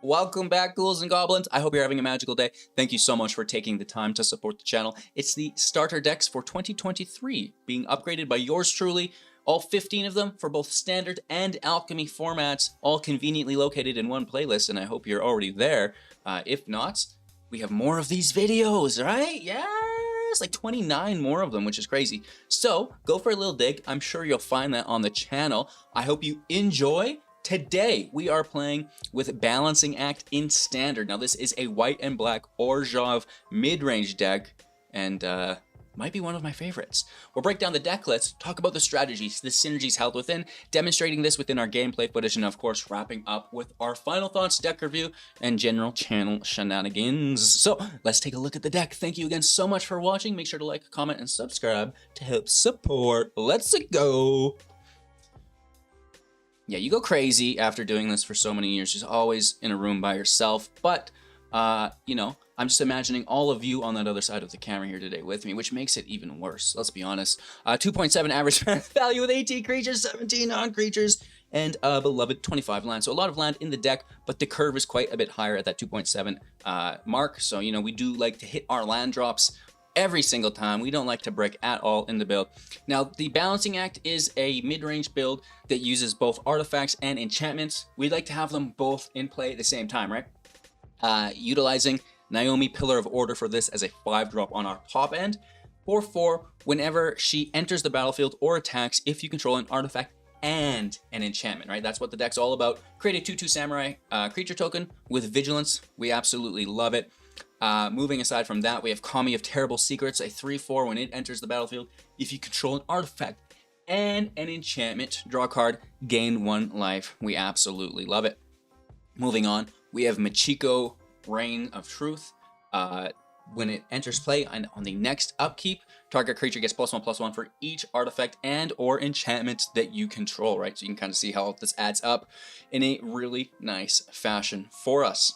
Welcome back, ghouls and goblins. I hope you're having a magical day. Thank you so much for taking the time to support the channel. It's the starter decks for 2023 being upgraded by yours truly. All 15 of them for both standard and alchemy formats, all conveniently located in one playlist, and I hope you're already there. If not, we have more of these videos, right? Yes, like 29 more of them, which is crazy. So go for a little dig. I'm sure you'll find that on the channel. I hope you enjoy. Today, we are playing with Balancing Act in Standard. Now, this is a white and black Orzhov mid-range deck, and might be one of my favorites. We'll break down the deck list, talk about the strategies, the synergies held within, demonstrating this within our gameplay footage, and of course, wrapping up with our final thoughts, deck review, and general channel shenanigans. So, let's take a look at the deck. Thank you again so much for watching. Make sure to like, comment, and subscribe to help support. Let's go! Yeah, you go crazy after doing this for so many years, just always in a room by yourself. But, you know, I'm just imagining all of you on that other side of the camera here today with me, which makes it even worse. Let's be honest. 2.7 average value with 18 creatures, 17 non-creatures, and beloved 25 land. So a lot of land in the deck, but the curve is quite a bit higher at that 2.7 mark. So, you know, we do like to hit our land drops every single time. We don't like to break at all in the build. Now, the Balancing Act is a mid-range build that uses both artifacts and enchantments. We'd like to have them both in play at the same time, right? Utilizing Naomi, Pillar of Order for this as a 5-drop on our top end. 4/4, whenever she enters the battlefield or attacks, if you control an artifact and an enchantment, right? That's what the deck's all about. Create a 2/2 Samurai creature token with Vigilance. We absolutely love it. Moving aside from that, we have Kami of Terrible Secrets, a 3/4 when it enters the battlefield. If you control an artifact and an enchantment, draw a card, gain 1 life. We absolutely love it. Moving on, we have Michiko, Reign of Truth. When it enters play on the next upkeep, target creature gets +1/+1 for each artifact and or enchantment that you control, right? So you can kind of see how this adds up in a really nice fashion for us.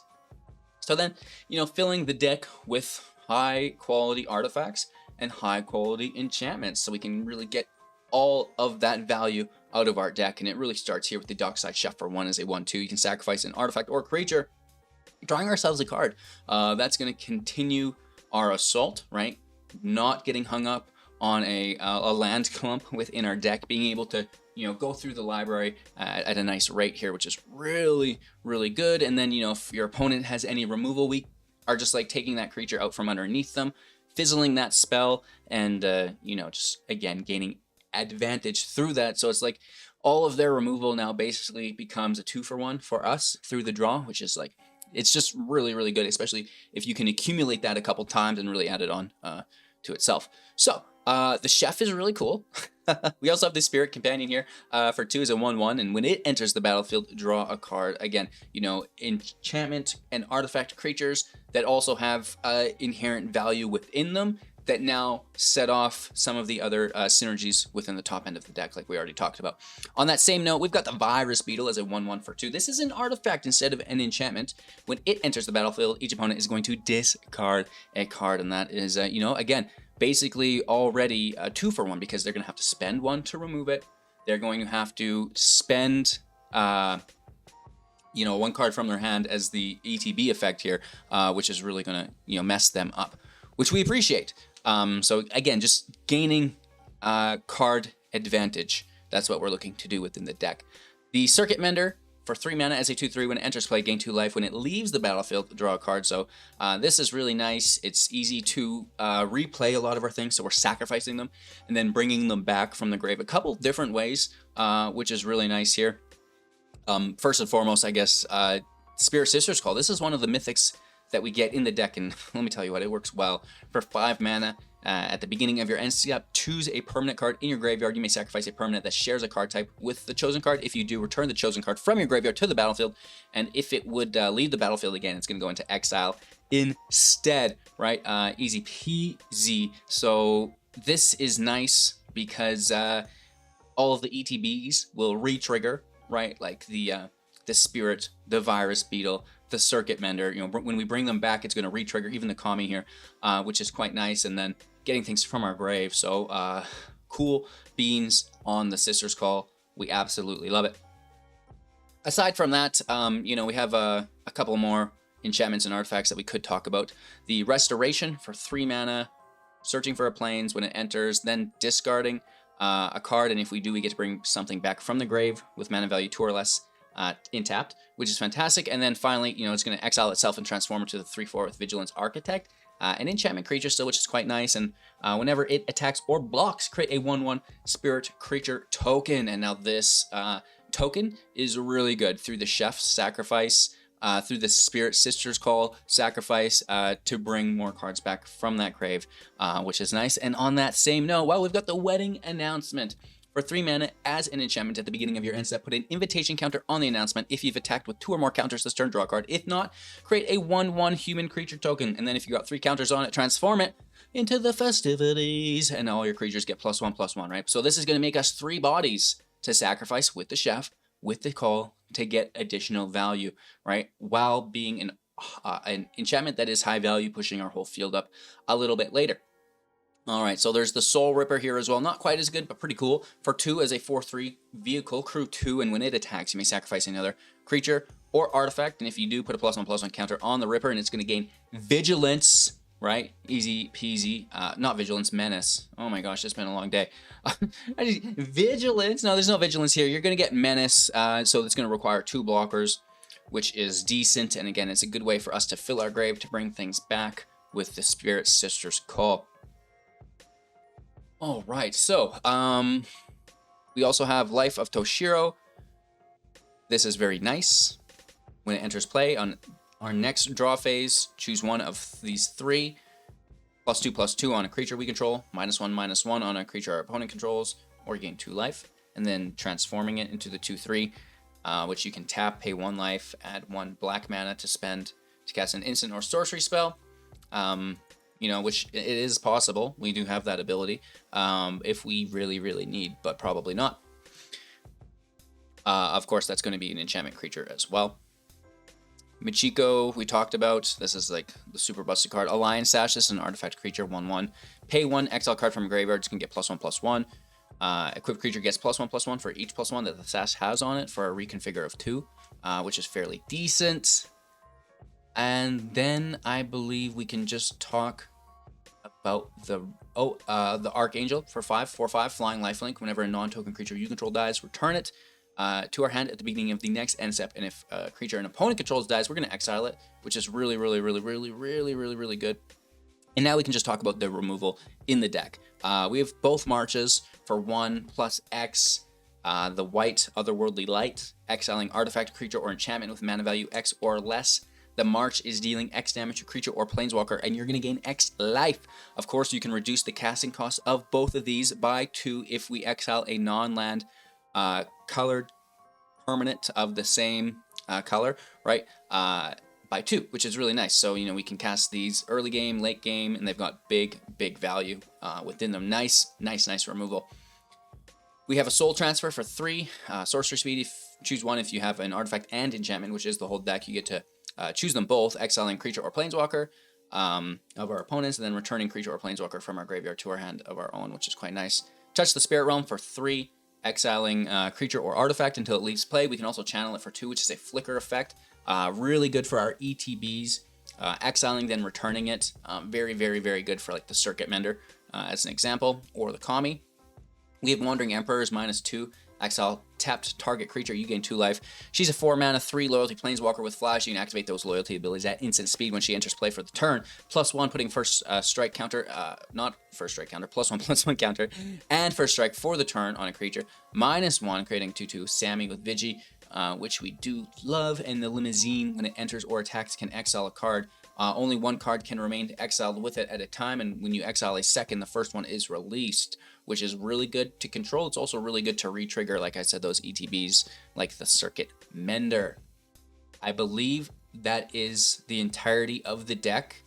So then, you know, filling the deck with high quality artifacts and high quality enchantments so we can really get all of that value out of our deck. And it really starts here with the Dockside Chef for 1 as a 1/2. You can sacrifice an artifact or creature, drawing ourselves a card. That's going to continue our assault, right? Not getting hung up on a land clump within our deck, being able to, you know, go through the library at a nice rate here, which is really, really good. And then, you know, if your opponent has any removal, we are just like taking that creature out from underneath them, fizzling that spell, and, you know, just again, gaining advantage through that. So it's like all of their removal now basically becomes a 2-for-1 for us through the draw, which is like, it's just really, really good, especially if you can accumulate that a couple times and really add it on to itself. So, the Chef is really cool. We also have the Spirit Companion here for 2 as a 1/1, and when it enters the battlefield, draw a card. Again, you know, enchantment and artifact creatures that also have inherent value within them that now set off some of the other synergies within the top end of the deck, like we already talked about. On that same note, we've got the Virus Beetle as a 1/1 for 2. This is an artifact instead of an enchantment. When it enters the battlefield, each opponent is going to discard a card, and that is, you know, again, basically already a 2-for-1 because they're going to have to spend 1 to remove it. They're going to have to spend, you know, 1 card from their hand as the ETB effect here, which is really going to, you know, mess them up, which we appreciate. So again, just gaining card advantage. That's what we're looking to do within the deck. The Circuit Mender for 3 mana as a 2/3. When it enters play, gain 2 life. When it leaves the battlefield, draw a card. So this is really nice. It's easy to replay a lot of our things, so we're sacrificing them and then bringing them back from the grave a couple different ways, which is really nice here. First and foremost, I guess, Spirit Sister's Call. This is one of the mythics that we get in the deck, and let me tell you what, it works well. For 5 mana, at the beginning of your end step, choose a permanent card in your graveyard. You may sacrifice a permanent that shares a card type with the chosen card. If you do, return the chosen card from your graveyard to the battlefield, and if it would leave the battlefield again, it's going to go into exile instead, right? Easy peasy. So this is nice because all of the ETBs will re-trigger, right? Like the Spirit, the Virus Beetle, the Circuit Mender. You know, when we bring them back, it's going to re-trigger even the Kami here, which is quite nice. And then getting things from our grave. So cool beans on the Sister's Call. We absolutely love it. Aside from that, you know, we have a couple more enchantments and artifacts that we could talk about. The Restoration for 3 mana, searching for a plains when it enters, then discarding a card, and if we do, we get to bring something back from the grave with mana value 2 or less tapped, which is fantastic. And then finally, you know, it's going to exile itself and transform it to the 3/4 with Vigilance Architect. An enchantment creature still, which is quite nice, and whenever it attacks or blocks, create a 1/1 spirit creature token. And now this token is really good through the Chef's Sacrifice, through the Spirit Sister's Call Sacrifice, to bring more cards back from that grave, which is nice. And on that same note, well, we've got the Wedding Announcement. For 3 mana, as an enchantment at the beginning of your end step, put an invitation counter on the announcement. If you've attacked with 2 or more counters this turn, draw a card. If not, create a 1/1 human creature token. And then if you got 3 counters on it, transform it into the festivities. And all your creatures get +1/+1, right? So this is going to make us 3 bodies to sacrifice with the chef, with the call, to get additional value, right? While being an enchantment that is high value, pushing our whole field up a little bit later. All right, so there's the Soulripper here as well. Not quite as good, but pretty cool. For 2 as a 4/3 vehicle, crew 2, and when it attacks, you may sacrifice another creature or artifact. And if you do, put a +1/+1 counter on the Ripper, and it's going to gain Vigilance, right? Easy peasy. Not Vigilance, Menace. Oh my gosh, it's been a long day. Vigilance? No, there's no Vigilance here. You're going to get Menace, so it's going to require 2 blockers, which is decent. And again, it's a good way for us to fill our grave to bring things back with the Spirit Sister's Call. All right, so we also have Life of Toshiro. This is very nice. When it enters play on our next draw phase, choose one of these 3. +2/+2 on a creature we control, -1/-1 on a creature our opponent controls, or you gain 2 life, and then transforming it into the 2/3, which you can tap, pay 1 life, add 1 black mana to spend to cast an instant or sorcery spell. You know, which it is possible. We do have that ability if we really, really need, but probably not. Of course, that's going to be an enchantment creature as well. Michiko, we talked about. This is like the super busted card. A Lion Sash. This is an artifact creature, 1/1. Pay 1 exile card from a graveyard. It's going to get +1/+1. Equipped creature gets +1/+1 for each +1 that the Sash has on it for a reconfigure of 2, which is fairly decent. And then I believe we can just talk about the Archangel for 4/5 flying lifelink. Whenever a non-token creature you control dies, return it to our hand at the beginning of the next end step. And if a creature an opponent controls dies, we're going to exile it, which is really, really, really, really, really, really, really good. And now we can just talk about the removal in the deck. We have both marches for 1 + X. The white Otherworldly Light, exiling artifact, creature, or enchantment with mana value X or less. The march is dealing X damage to creature or planeswalker, and you're going to gain X life. Of course, you can reduce the casting cost of both of these by 2 if we exile a non-land colored permanent of the same color, right? By 2, which is really nice. So, you know, we can cast these early game, late game, and they've got big, big value within them. Nice removal. We have a Soul Transfer for 3. Sorcery speed, choose 1 if you have an artifact and enchantment, which is the whole deck. You get to choose them both, exiling creature or planeswalker of our opponents, and then returning creature or planeswalker from our graveyard to our hand of our own, which is quite nice. Touch the Spirit Realm for 3, exiling creature or artifact until it leaves play. We can also channel it for 2, which is a flicker effect. Really good for our ETBs. Exiling, then returning it. Very, very, very good for like the Circuit Mender as an example, or the Kami. We have Wandering Emperors, -2. Exile tapped target creature, you gain 2 life. She's a 4 mana, 3 loyalty planeswalker with flash. You can activate those loyalty abilities at instant speed when she enters play for the turn. +1, putting first strike counter, not first strike counter, +1/+1 counter, and first strike for the turn on a creature. -1, creating 2/2 Sammy with Vigi, which we do love. And the Limousine, when it enters or attacks, can exile a card. Only 1 card can remain exiled with it at a time, and when you exile a second, the first one is released, which is really good to control. It's also really good to re-trigger, like I said, those ETBs, like the Circuit Mender. I believe that is the entirety of the deck.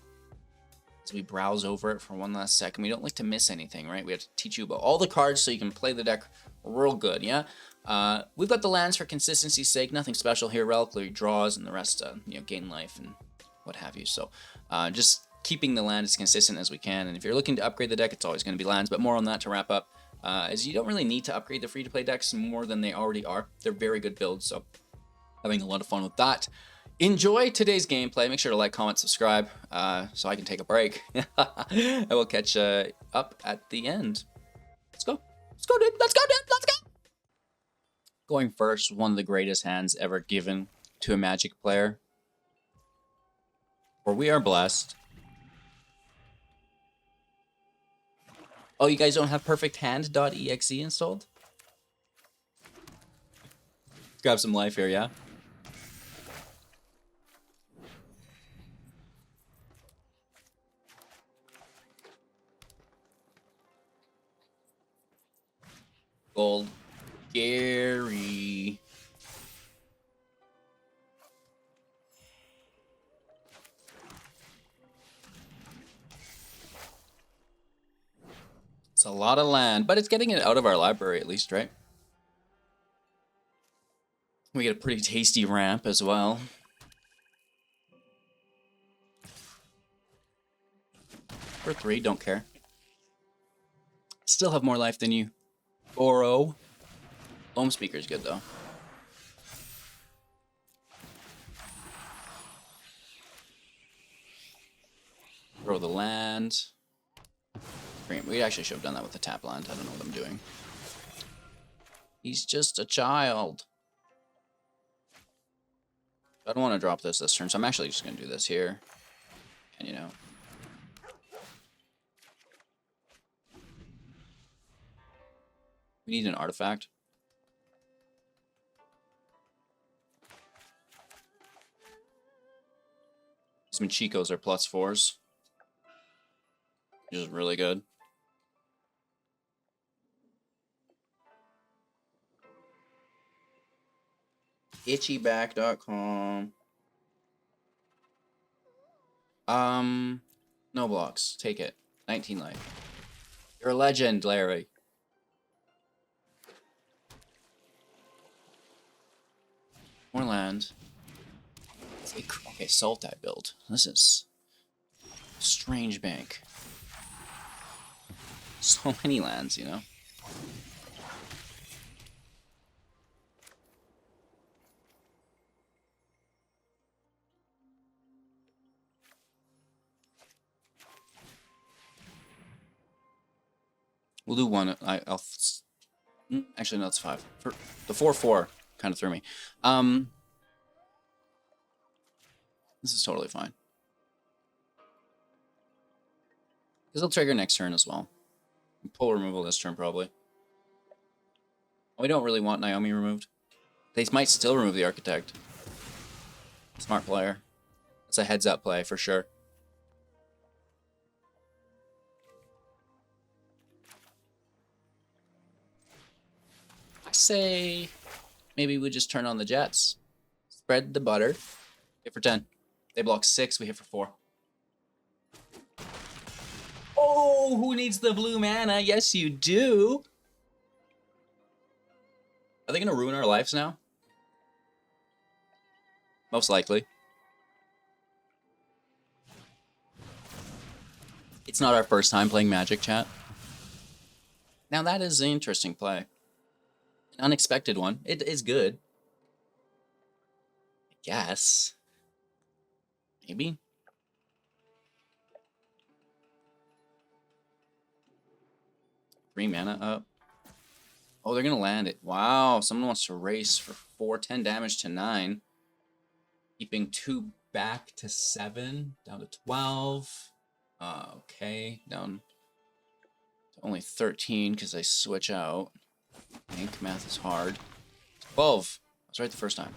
As we browse over it for one last second, we don't like to miss anything, right? We have to teach you about all the cards so you can play the deck real good, yeah? We've got the lands for consistency's sake, nothing special here. Reliquary draws, and the rest, gain life and what have you. So just keeping the land as consistent as we can. And if you're looking to upgrade the deck, it's always going to be lands. But more on that to wrap up, as you don't really need to upgrade the free-to-play decks more than they already are. They're very good builds. So Having a lot of fun with that. Enjoy today's gameplay. Make sure to like, comment, subscribe, so I can take a break. I will catch up at the end. Let's go. Let's go, dude. Let's go, dude. Let's go. Going first, one of the greatest hands ever given to a Magic player. For we are blessed. Oh, you guys don't have perfecthand.exe installed? Let's grab some life here, yeah? Gold. Gary. It's a lot of land, but it's getting it out of our library at least, right? We get a pretty tasty ramp as well. For 3, don't care. Still have more life than you. Oro. Foam Speaker's good though. Throw the land. We actually should have done that with the tap land. I don't know what I'm doing. He's just a child. I don't want to drop this turn, so I'm actually just going to do this here. And you know. We need an artifact. These Michikos are +4s. Which is really good. Itchyback.com. No blocks. Take it. 19 life. You're a legend, Larry. More land. Okay, Sultai build. This is strange bank. So many lands, you know. We'll do one. I'll actually, no, it's 5. For the 4/4 kind of threw me. This is totally fine. Because it'll trigger next turn as well. Pull removal this turn, probably. We don't really want Naomi removed. They might still remove the Architect. Smart player. It's a heads-up play, for sure. I say maybe we just turn on the Jets. Spread the butter. Hit for 10. They block 6, we hit for 4. Oh, who needs the blue mana? Yes, you do. Are they going to ruin our lives now? Most likely. It's not our first time playing Magic, chat. Now that is an interesting play. An unexpected one. It is good. I guess. Maybe. Three mana up. Oh, they're going to land it. Wow, someone wants to race for 4, 10 damage to 9. Keeping 2 back to 7. Down to 12. Okay, down to only 13 because I switch out. I think math is hard. 12. I was right the first time.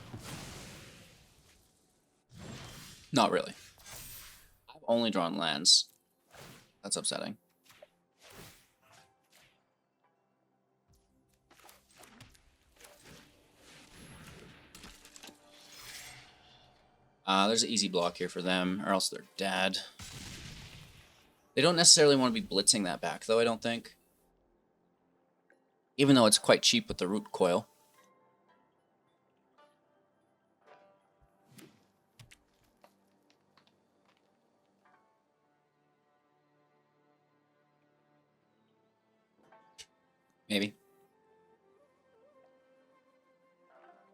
Not really. I've only drawn lands. That's upsetting. There's an easy block here for them, or else they're dead. They don't necessarily want to be blitzing that back, though, I don't think. Even though it's quite cheap with the root coil. Maybe.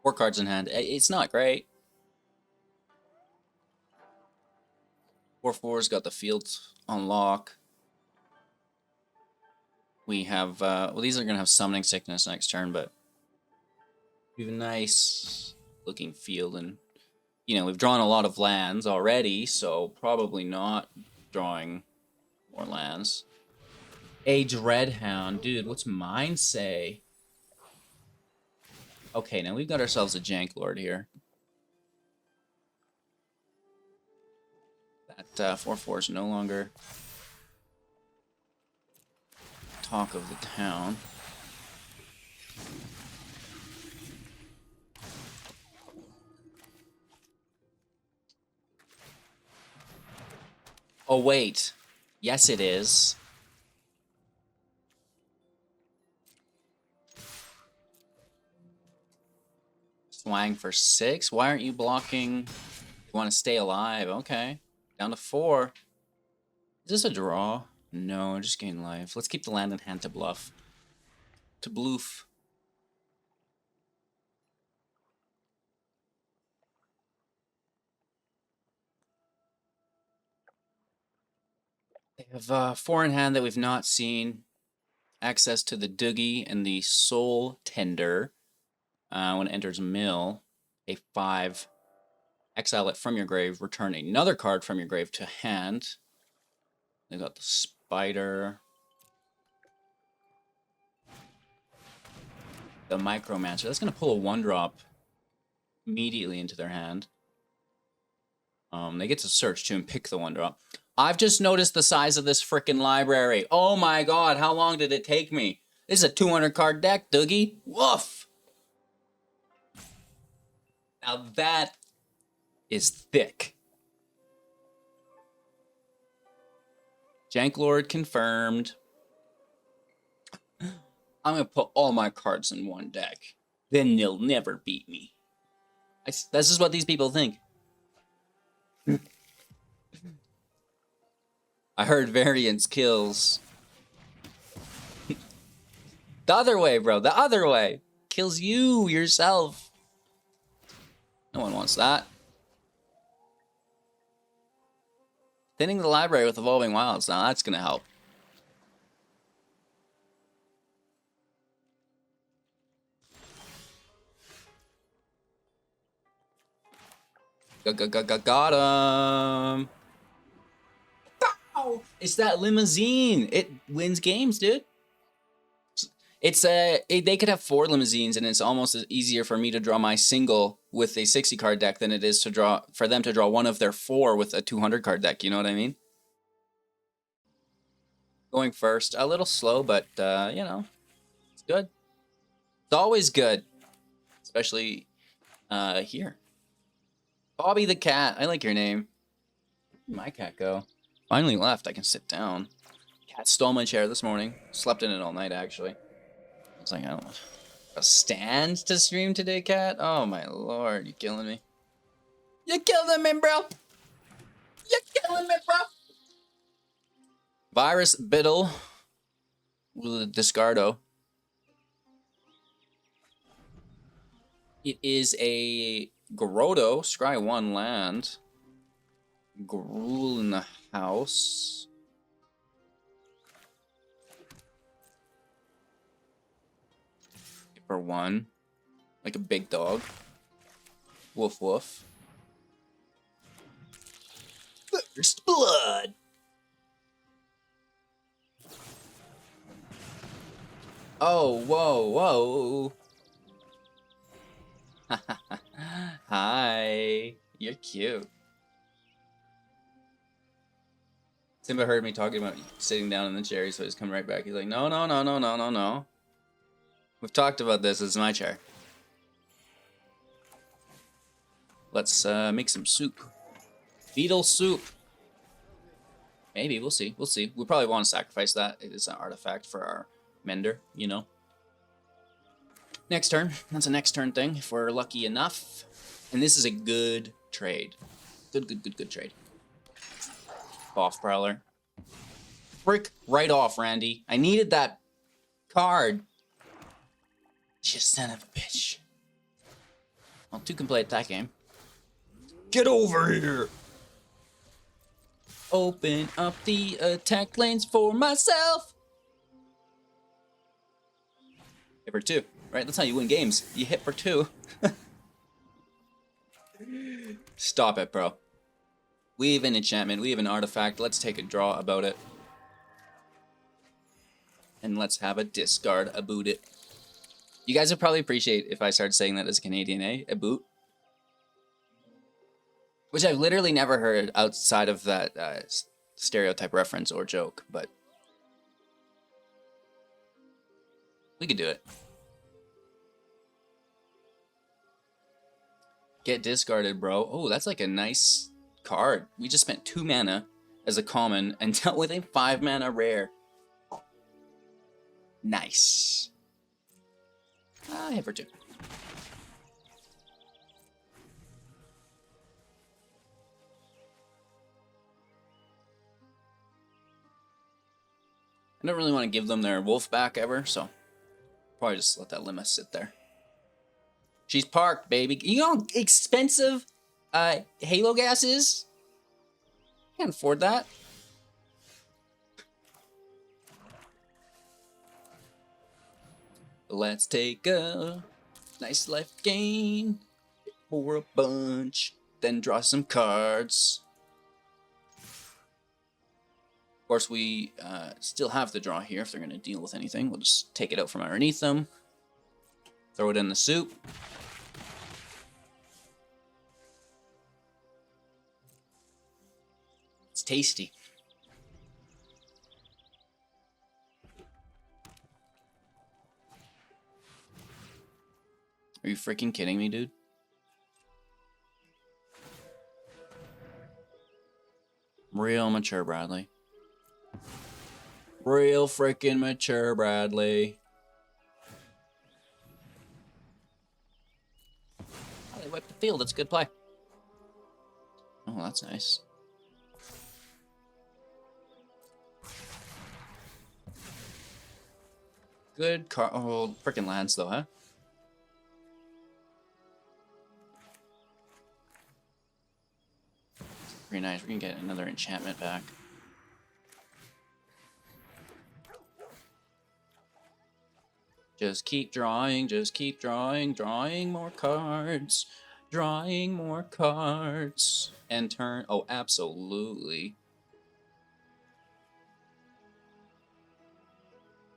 4 cards in hand. It's not great. 4/4's got the field on lock. We have, well, these are going to have Summoning Sickness next turn, but we have a nice looking field, and, you know, we've drawn a lot of lands already, so probably not drawing more lands. A Dreadhound. Dude, what's mine say? Okay, now we've got ourselves a Jank Lord here. That 4/4 is no longer talk of the town. Oh, wait. Yes, it is. Swang for 6? Why aren't you blocking? You want to stay alive? Okay. Down to 4. Is this a draw? No, just gain life. Let's keep the land in hand to bluff. To bloof. They have 4 in hand that we've not seen. Access to the Doogie and the Soul Tender. When it enters mill, a 5. Exile it from your grave. Return another card from your grave to hand. They got the Spider. The Micromancer. That's going to pull a 1-drop immediately into their hand. They get to search too and pick the 1-drop. I've just noticed the size of this frickin' library. Oh my god, how long did it take me? This is a 200 card deck, Doogie. Woof! Now that is thick. Jank Lord confirmed. I'm gonna put all my cards in one deck. Then they'll never beat me. This is what these people think. I heard variance kills. The other way, bro. The other way. Kills you, yourself. No one wants that. Thinning the library with Evolving Wilds. Now that's going to help. Got him. Ow! It's that limousine. It wins games, dude. It's they could have 4 limousines, and it's almost easier for me to draw my single with a 60 card deck than it is to draw for them to draw one of their 4 with a 200 card deck. You know what I mean? Going first, a little slow, but you know, it's good. It's always good, especially here. Bobby the cat. I like your name. Where'd my cat go? Finally left. I can sit down. Cat stole my chair this morning. Slept in it all night, actually. I was like, I don't know. A stand to stream today, cat? Oh my lord, you killing me. You're killing me, bro. You're killing me, bro. Virus Beetle with a Discardo. It is a Grotto, scry 1 land. Gruul in the house. For 1. Like a big dog. Woof woof. First blood! Oh, whoa, whoa. Hi. You're cute. Simba heard me talking about sitting down in the chair, so he's come right back. He's like, no, no, no, no, no, no, no. We've talked about this. It's my chair. Let's make some soup. Beetle soup. Maybe. We'll see. We'll see. We probably want to sacrifice that. It is an artifact for our Mender, you know. Next turn. That's a next turn thing, if we're lucky enough. And this is a good trade. Good trade. Off Prowler. Frick right off, Randy. I needed that card. You son of a bitch. Well, two can play at that game. Get over here! Open up the attack lanes for myself! Hit for two, right? That's how you win games. You hit for two. Stop it, bro. We have an enchantment, we have an artifact. Let's take a draw about it. And let's have a discard about it. You guys would probably appreciate if I started saying that as a Canadian, eh? A boot. Which I've literally never heard outside of that stereotype reference or joke, but we could do it. Get discarded, bro. Oh, that's like a nice card. We just spent 2 mana as a common and dealt with a 5 mana rare. Nice. Hit for 2. I don't really want to give them their wolf back ever, so probably just let that Lima sit there. She's parked, baby. You know how expensive Halo gas is? Can't afford that. Let's take a nice life gain for a bunch, then draw some cards. Of course, we still have the draw here if they're going to deal with anything. We'll just take it out from underneath them. Throw it in the soup. It's tasty. Are you freaking kidding me, dude? Real mature, Bradley. Real freaking mature, Bradley. Oh, they wiped the field. That's a good play. Oh, that's nice. Good car. Oh, freaking lands, though, huh? Pretty nice. We can get another enchantment back. Just keep drawing, drawing more cards. Drawing more cards. And turn. Oh, absolutely.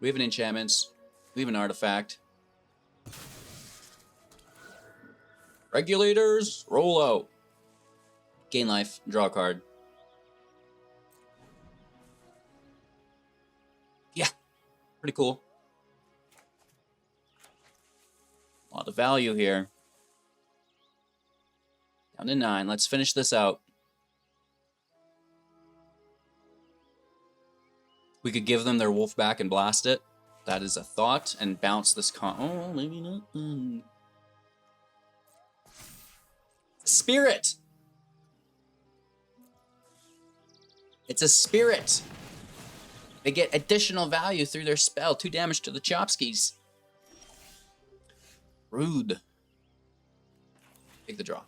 We have an enchantment. We have an artifact. Regulators, roll out. Gain life, draw a card. Yeah, pretty cool. A lot of value here. Down to 9. Let's finish this out. We could give them their wolf back and blast it. That is a thought. And bounce this con. Oh, maybe not. Spirit! It's a spirit. They get additional value through their spell. 2 damage to the Chopskis. Rude. Take the draw.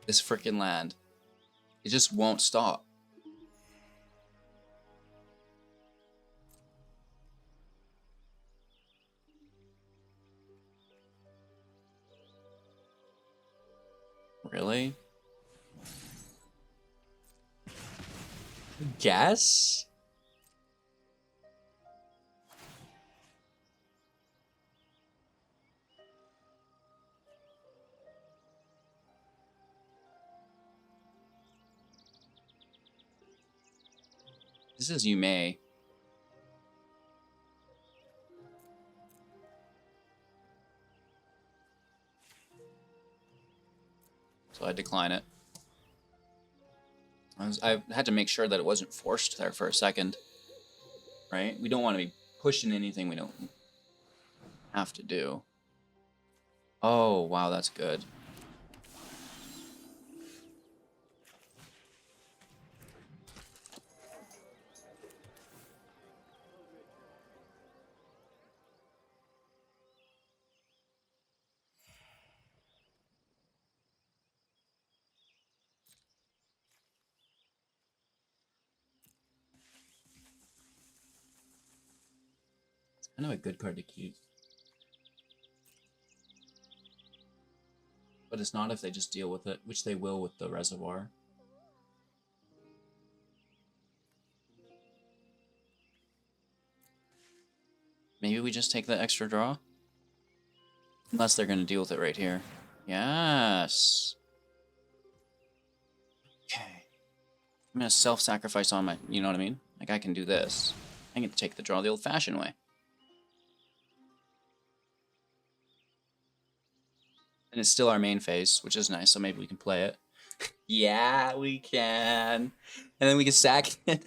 This freaking land. It just won't stop. Really? Guess? This is Yume. So I decline it. I had to make sure that it wasn't forced there for a second. Right? We don't want to be pushing anything we don't have to do. Oh, wow, that's good. I know a good card to keep. But it's not if they just deal with it, which they will with the reservoir. Maybe we just take the extra draw? Unless they're going to deal with it right here. Yes. Okay. I'm going to self-sacrifice on my... You know what I mean? Like, I can do this. I can take the draw the old-fashioned way. And it's still our main phase, which is nice, so maybe we can play it. Yeah, we can. And then we can sack it.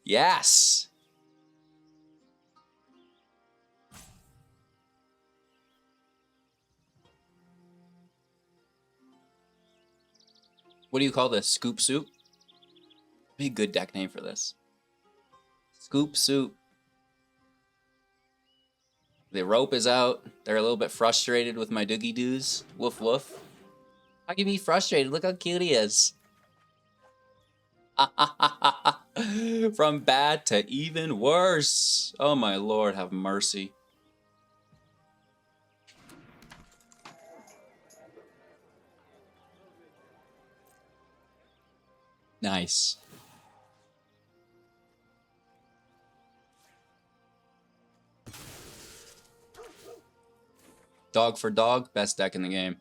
Yes! What do you call this? Scoop Soup? Be a good deck name for this. Scoop Soup. The rope is out. They're a little bit frustrated with my doogie doos. Woof woof. How can you be frustrated? Look how cute he is. From bad to even worse. Oh my lord, have mercy. Nice. Dog for dog, best deck in the game.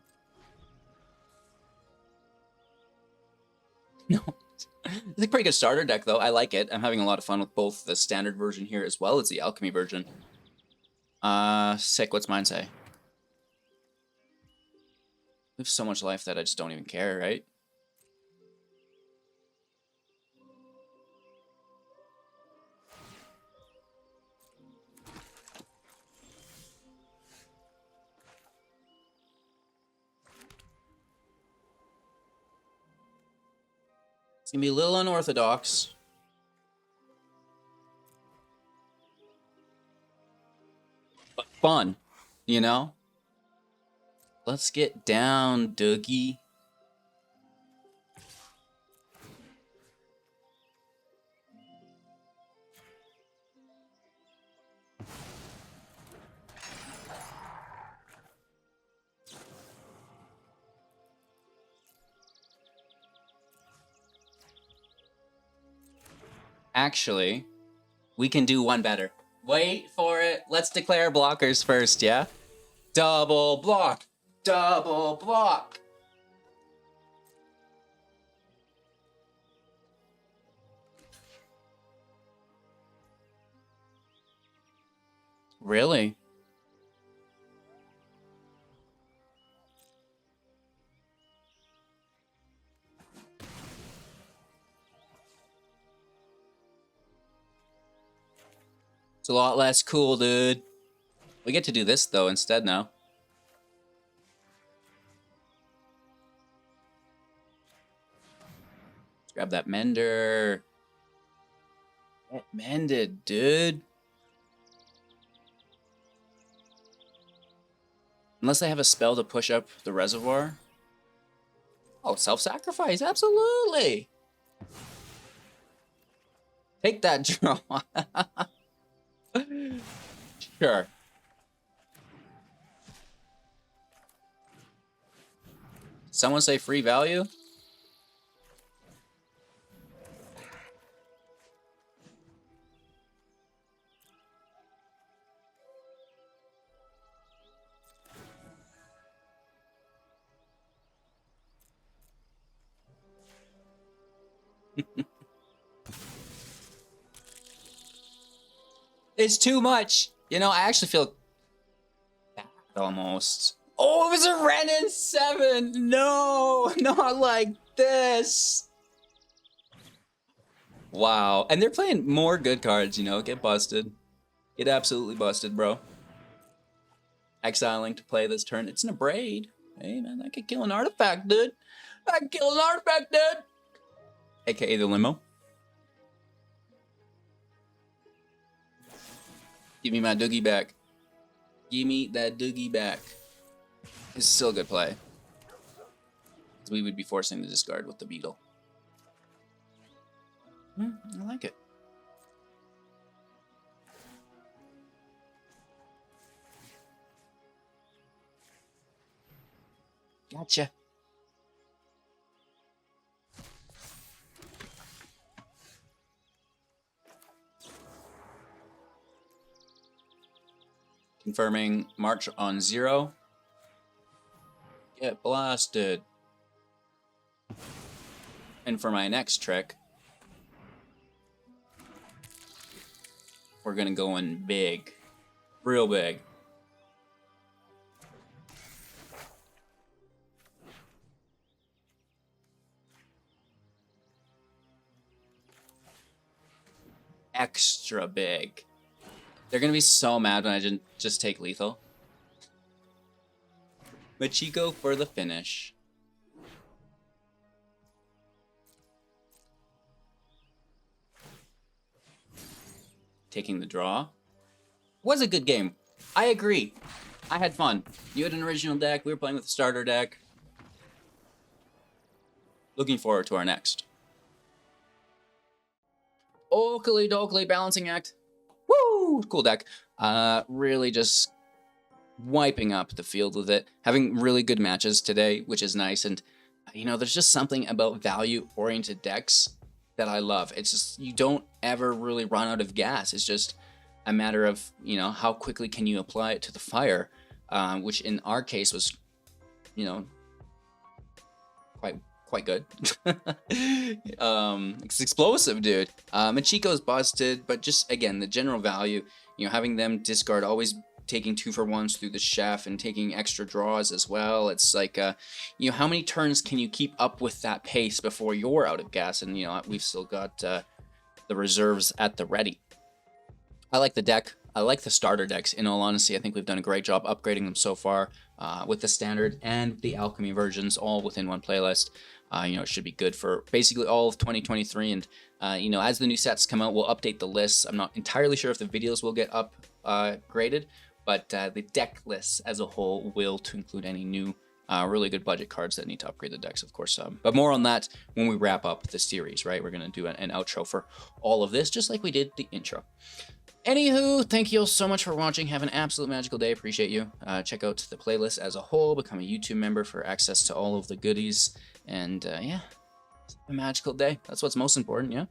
No. It's a pretty good starter deck, though. I like it. I'm having a lot of fun with both the standard version here as well as the alchemy version. Sick. What's mine say? We have so much life that I just don't even care, right? It's gonna be a little unorthodox. But fun, you know? Let's get down, Doogie. Actually, we can do one better. Wait for it. Let's declare blockers first, yeah? Double block. Double block. Really? It's a lot less cool, dude. We get to do this, though, instead now. Let's grab that Mender. Get mended, dude. Unless they have a spell to push up the reservoir. Oh, self-sacrifice, absolutely. Take that draw. Sure. Someone say free value? It's too much. You know, I actually feel bad almost. Oh, it was a Ren in 7. No, not like this. Wow. And they're playing more good cards, you know. Get busted. Get absolutely busted, bro. Exiling to play this turn. It's an Abrade. Hey, man, that could kill an artifact, dude. That could kill an artifact, dude. AKA the limo. Give me my Doogie back. Give me that Doogie back. It's still a good play. We would be forcing the discard with the Beetle. I like it. Gotcha. Confirming March on 0. Get blasted. And for my next trick, we're gonna go in big. Real big. Extra big. They're gonna be so mad when I didn't just take lethal. Michiko for the finish. Taking the draw. Was a good game. I agree. I had fun. You had an original deck. We were playing with a starter deck. Looking forward to our next. Oakley Dokley Balancing Act. Woo! Cool deck. Really just wiping up the field with it. Having really good matches today, which is nice. And, you know, there's just something about value-oriented decks that I love. It's just, you don't ever really run out of gas. It's just a matter of, you know, how quickly can you apply it to the fire, which in our case was, you know, quite good. It's explosive, dude. Michiko's busted, but just, again, the general value, you know, having them discard, always taking 2-for-1s through the chef and taking extra draws as well. It's like, you know, how many turns can you keep up with that pace before you're out of gas? And, you know, we've still got the reserves at the ready. I like the deck. I like the starter decks. In all honesty, I think we've done a great job upgrading them so far with the standard and the alchemy versions all within one playlist. You know, it should be good for basically all of 2023. And, you know, as the new sets come out, we'll update the lists. I'm not entirely sure if the videos will get upgraded, but the deck lists as a whole will to include any new really good budget cards that need to upgrade the decks, of course. But more on that when we wrap up the series, right? We're going to do an outro for all of this, just like we did the intro. Anywho, thank you all so much for watching. Have an absolute magical day. Appreciate you. Check out the playlist as a whole. Become a YouTube member for access to all of the goodies. And yeah, a magical day. That's what's most important, yeah?